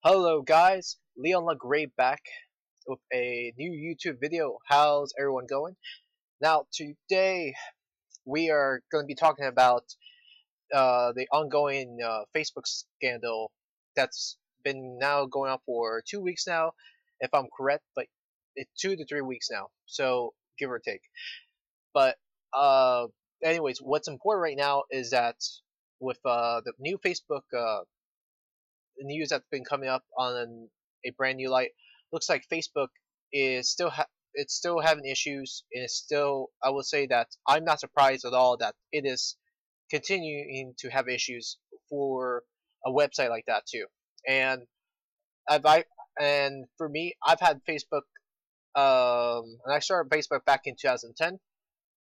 Hello guys, Leon LaGray back with a new YouTube video. How's everyone going? Now today we are going to be talking about the ongoing Facebook scandal that's been now going on for 2 weeks now, if I'm correct, but it's 2 to 3 weeks now, so give or take. But uh, anyways, what's important right now is that with the new Facebook news that's been coming up on a brand new light. Looks like Facebook is it's still having issues, and it's still, I would say that I'm not surprised at all that it is continuing to have issues for a website like that too. And I've I and for me, I've had Facebook. And I started Facebook back in 2010,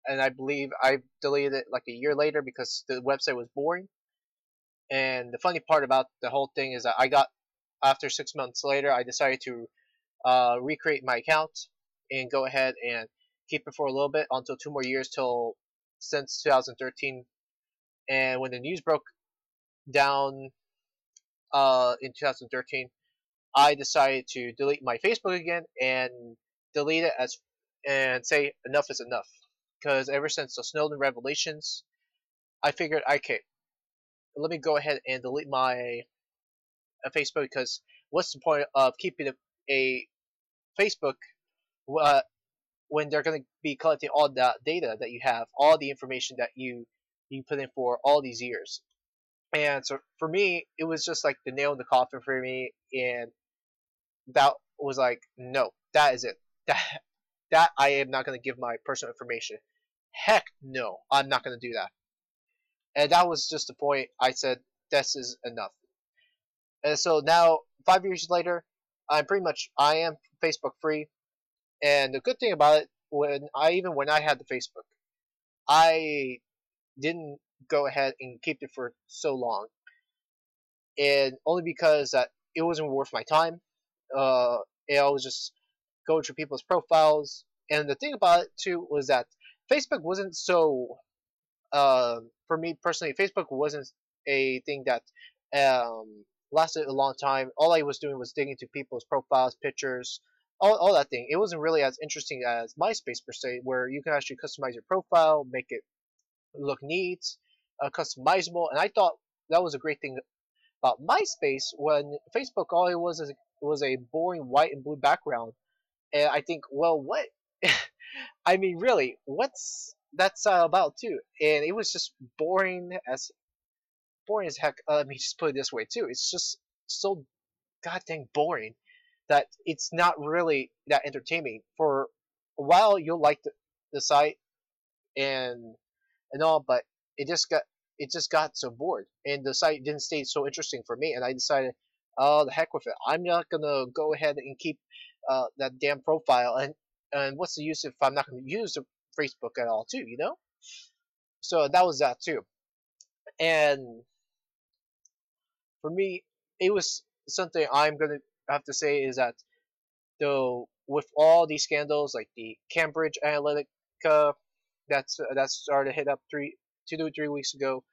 and I believe I deleted it like a year later because the website was boring. And the funny part about the whole thing is that I got after 6 months later, I decided to recreate my account and go ahead and keep it for a little bit until 2 more years till since 2013. And when the news broke down in 2013, I decided to delete my Facebook again and delete it as and say enough is enough. Because ever since the Snowden revelations, I figured, okay, let me go ahead and delete my Facebook because what's the point of keeping a Facebook uh, when they're going to be collecting all that data that you have, all the information that you put in for all these years. And so for me, it was just like the nail in the coffin for me, and that was like, no, that is it. That I am not going to give my personal information. Heck no, I'm not going to do that. And that was just the point. I said this is enough. And so now, 5 years later, I am Facebook free. And the good thing about it, when I had the Facebook, I didn't go ahead and keep it for so long, and only because that it wasn't worth my time. Uh, I was just going through people's profiles, and the thing about it too was that Facebook wasn't so. For me personally, Facebook wasn't a thing that lasted a long time. All I was doing was digging into people's profiles, pictures, all that thing. It wasn't really as interesting as MySpace per se, where you can actually customize your profile, make it look neat, customizable. And I thought that was a great thing about MySpace. When Facebook, all it was a boring white and blue background. And I think, well, what? I mean, really, what's that style about too? And it was just boring as heck. Let me just put it this way too. It's just so goddamn boring that it's not really that entertaining. For a while, you'll like the site and all, but it just got it just got so bored, and the site didn't stay so interesting for me. And I decided, oh, the heck with it. I'm not gonna go ahead and keep that damn profile. And what's the use if I'm not gonna use the Facebook at all, too? You know. So that was that too. And for me, it was something I'm gonna have to say is that though with all these scandals like the Cambridge Analytica that started hit up 2 to 3 weeks ago,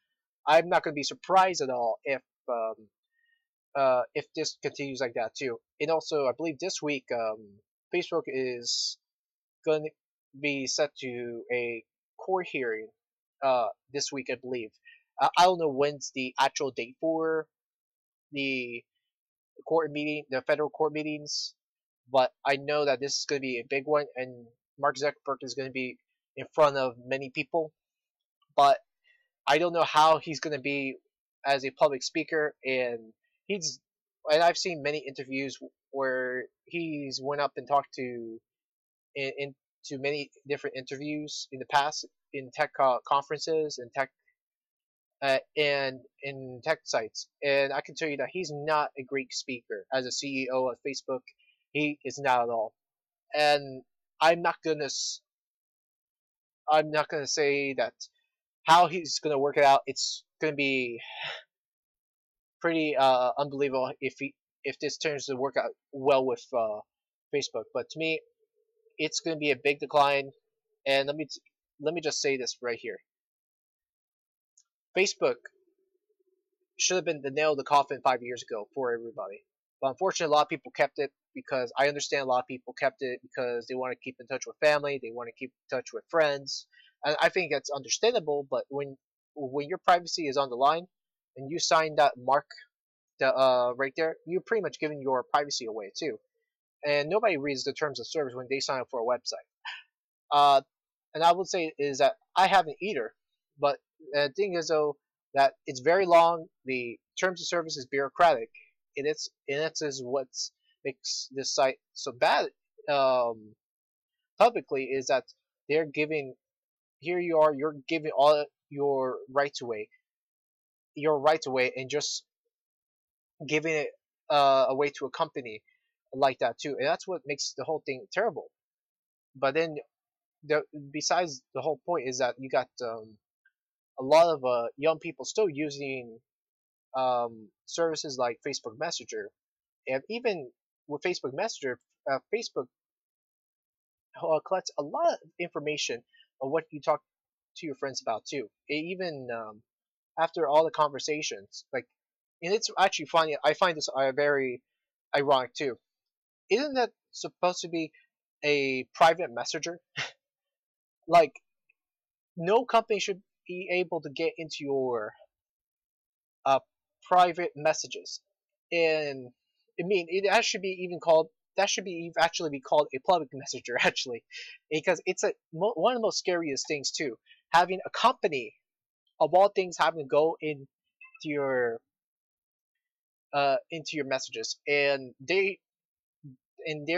I'm not gonna be surprised at all if this continues like that too. And also, I believe this week Facebook is going to be set to a court hearing this week, I believe. I don't know when's the actual date for the the federal court meetings, but I know that this is going to be a big one, and Mark Zuckerberg is going to be in front of many people. But I don't know how he's going to be as a public speaker, and he's and I've seen many interviews where he's went up and talked in to many different interviews in the past in tech conferences and tech sites, and I can tell you that he's not a great speaker as a CEO of Facebook. He is not at all, and I'm not gonna I'm not gonna say that how he's gonna work it out. It's gonna be pretty unbelievable if this turns to work out well with Facebook. But to me, it's gonna be a big decline. And let me just say this right here: Facebook should have been the nail in the coffin 5 years ago for everybody. But unfortunately, a lot of people kept it because I understand a lot of people kept it because they want to keep in touch with family, they want to keep in touch with friends, and I think that's understandable. But when your privacy is on the line and you sign that mark right there, you're pretty much giving your privacy away too. And nobody reads the terms of service when they sign up for a website. Uh, and I would say is that I haven't either. But the thing is though that it's very long. The terms of service is bureaucratic. Is what makes this site so bad. Um, Publicly is that they're giving here you are you're giving all your rights away and just giving it away to a company like that too, and that's what makes the whole thing terrible. But then besides the whole point is that you got a lot of young people still using services like Facebook Messenger, and even with Facebook Messenger, Facebook collects a lot of information of what you talk to your friends about too. Even after all the conversations, like, and it's actually funny. I find this very ironic too. Isn't that supposed to be a private messenger? Like, no company should be able to get into your uh, private messages, and I mean that should be even called that should be actually be called a public messenger actually, because it's one of the most scariest things too. Having a company of all things having to go into your messages, and they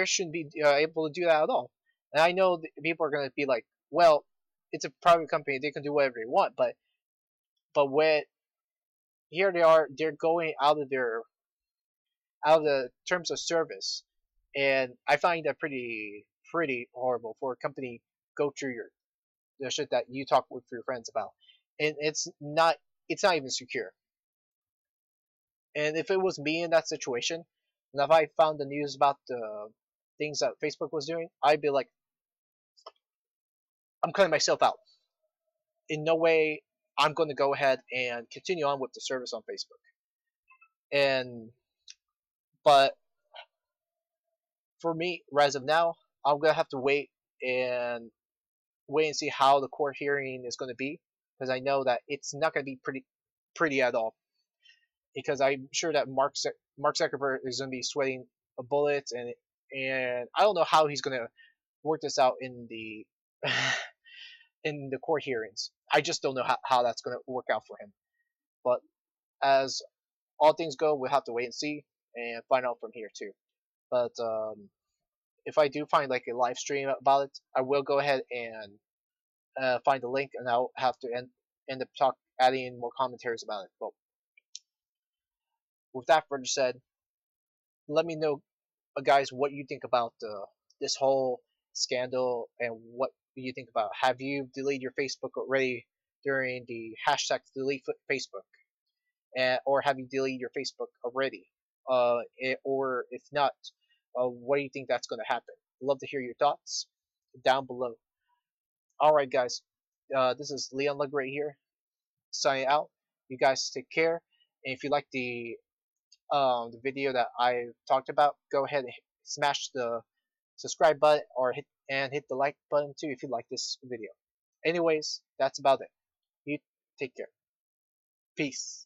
shouldn't be able to do that at all. And I know people are going to be like, well, it's a private company, they can do whatever they want, but when here they are, they're going out of the terms of service, and I find that pretty horrible for a company go through the shit that you talk with your friends about, and it's not even secure. And if it was me in that situation, and if I found the news about the things that Facebook was doing, I'd be like, I'm cutting myself out. In no way I'm going to go ahead and continue on with the service on Facebook. And but for me, as of now, I'm gonna have to and wait and see how the court hearing is going to be, because I know that it's not going to be pretty at all. Because I'm sure that Mark Zuckerberg is going to be sweating bullets, and I don't know how he's going to work this out in the in the court hearings. I just don't know how that's going to work out for him. But as all things go, we'll have to wait and see and find out from here too. But if I do find like a live stream about it, I will go ahead and find the link, and I'll have to end up adding in more commentaries about it. But with that further said, let me know, guys, what you think about this whole scandal and what you think about. Have you deleted your Facebook already during the hashtag delete Facebook, or have you deleted your Facebook already? Or if not, what do you think that's going to happen? I'd love to hear your thoughts down below. All right, guys, this is Leon Legray here, signing out. You guys take care, and if you like the video that I talked about, go ahead and smash the subscribe button or hit the like button too if you like this video. Anyways, that's about it. You take care. Peace.